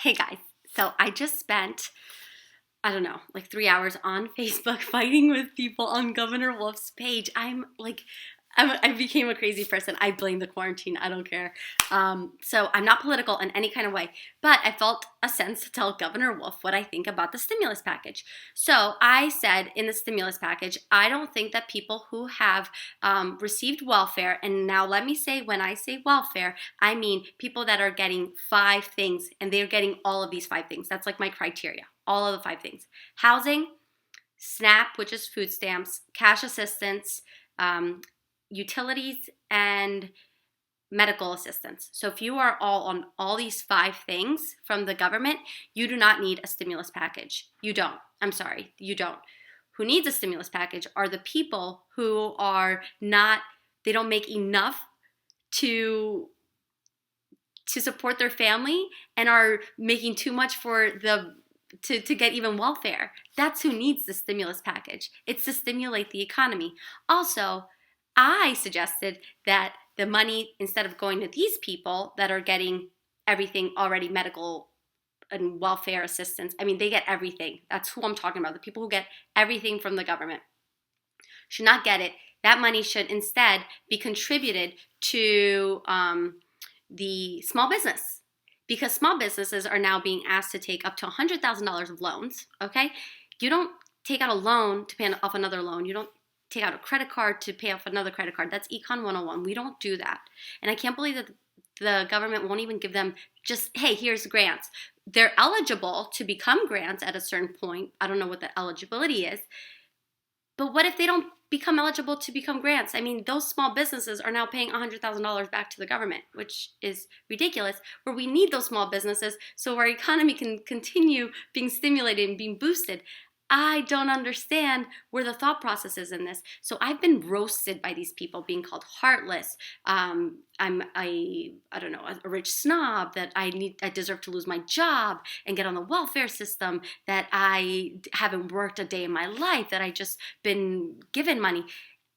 Hey guys, so I just spent, I don't know, like 3 hours on Facebook fighting with people on Governor Wolf's page. I became a crazy person. I blame the quarantine. I don't care. So I'm not political in any kind of way, but I felt a sense to tell Governor Wolf what I think about the stimulus package. So I said in the stimulus package, I don't think that people who have received welfare, and now let me say, when I say welfare, I mean people that are getting five things, and they're getting all of these five things. That's like my criteria, all of the five things: housing, SNAP, which is food stamps, cash assistance, um, utilities, and medical assistance. So if you are all on all these five things from the government, you do not need a stimulus package. You don't. I'm sorry, you don't. Who needs a stimulus package are the people who are not, they don't make enough to support their family and are making too much for the to get even welfare. That's who needs the stimulus package. It's to stimulate the economy. Also, I suggested that the money, instead of going to these people that are getting everything already, medical and welfare assistance, I mean, they get everything. That's who I'm talking about. The people who get everything from the government should not get it. That money should instead be contributed to the small business, because small businesses are now being asked to take up to $100,000 of loans. Okay, you don't take out a loan to pay off another loan. You don't take out a credit card to pay off another credit card. That's Econ 101. We don't do that. And I can't believe that the government won't even give them just, hey, here's grants. They're eligible to become grants at a certain point. I don't know what the eligibility is. But what if they don't become eligible to become grants? I mean, those small businesses are now paying $100,000 back to the government, which is ridiculous, where we need those small businesses so our economy can continue being stimulated and being boosted. I don't understand where the thought process is in this. So I've been roasted by these people, being called heartless. I don't know, a rich snob, that I deserve to lose my job and get on the welfare system, that I haven't worked a day in my life, that I just been given money.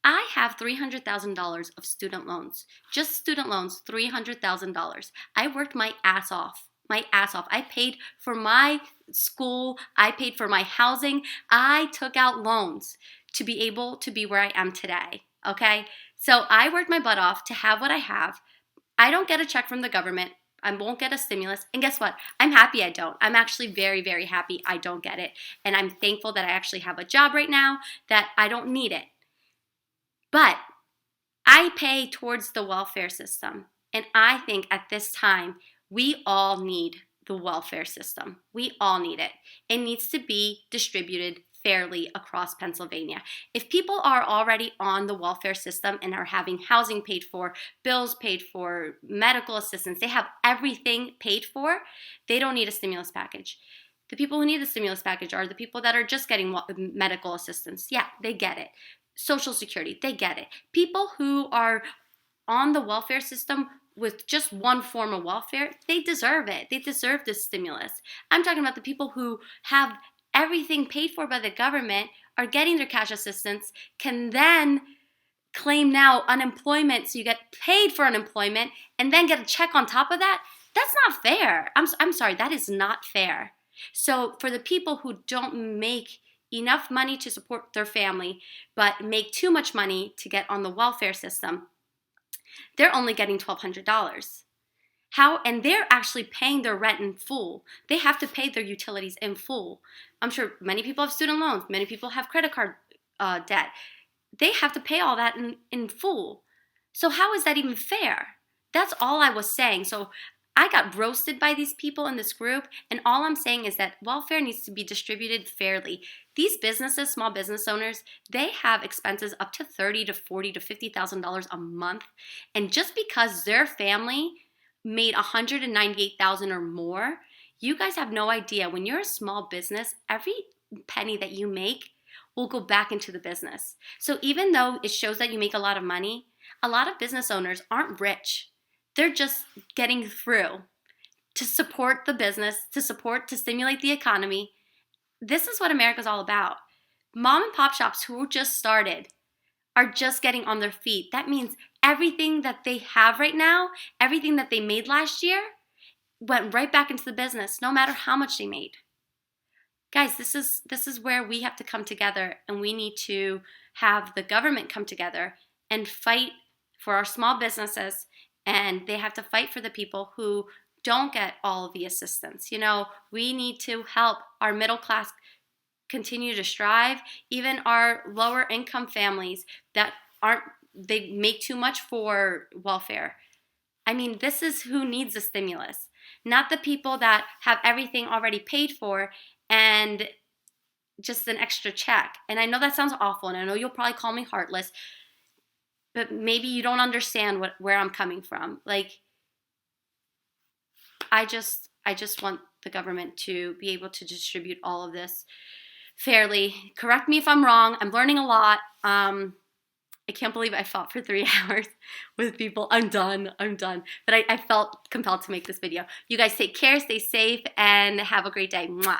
I have $300,000 of student loans, just student loans, $300,000. I worked my ass off. I paid for my school. I paid for my housing. I took out loans to be able to be where I am today. Okay. So I worked my butt off to have what I have. I don't get a check from the government. I won't get a stimulus. And guess what? I'm happy I don't. I'm actually very, very happy I don't get it. And I'm thankful that I actually have a job right now, that I don't need it. But I pay towards the welfare system. And I think at this time, we all need the welfare system. We all need it. It needs to be distributed fairly across Pennsylvania. If people are already on the welfare system and are having housing paid for, bills paid for, medical assistance, they have everything paid for, they don't need a stimulus package. The people who need the stimulus package are the people that are just getting medical assistance. Yeah, they get it. Social Security, they get it. People who are on the welfare system with just one form of welfare, they deserve it. They deserve this stimulus. I'm talking about the people who have everything paid for by the government, are getting their cash assistance, can then claim now unemployment, so you get paid for unemployment, and then get a check on top of that. That's not fair. I'm sorry, that is not fair. So for the people who don't make enough money to support their family, but make too much money to get on the welfare system, they're only getting $1,200. And they're actually paying their rent in full. They have to pay their utilities in full. I'm sure many people have student loans. Many people have credit card debt. They have to pay all that in full. So how is that even fair? That's all I was saying. So I got roasted by these people in this group, and all I'm saying is that welfare needs to be distributed fairly. These businesses, small business owners, they have expenses up to $30,000 to $40,000 to $50,000 a month, and just because their family made $198,000 or more, you guys have no idea. When you're a small business, every penny that you make will go back into the business. So even though it shows that you make a lot of money, a lot of business owners aren't rich. They're just getting through to support the business, to stimulate the economy. This is what America's all about. Mom and pop shops who just started are just getting on their feet. That means everything that they have right now, everything that they made last year, went right back into the business, no matter how much they made. Guys, this is where we have to come together, and we need to have the government come together and fight for our small businesses, and they have to fight for the people who don't get all of the assistance. You know, we need to help our middle class continue to strive, even our lower income families that they make too much for welfare. I mean, this is who needs a stimulus, not the people that have everything already paid for and just an extra check. And I know that sounds awful, and I know you'll probably call me heartless, but maybe you don't understand where I'm coming from. Like, I just want the government to be able to distribute all of this fairly. Correct me if I'm wrong. I'm learning a lot. I can't believe I fought for 3 hours with people. I'm done. But I felt compelled to make this video. You guys take care, stay safe, and have a great day. Mwah.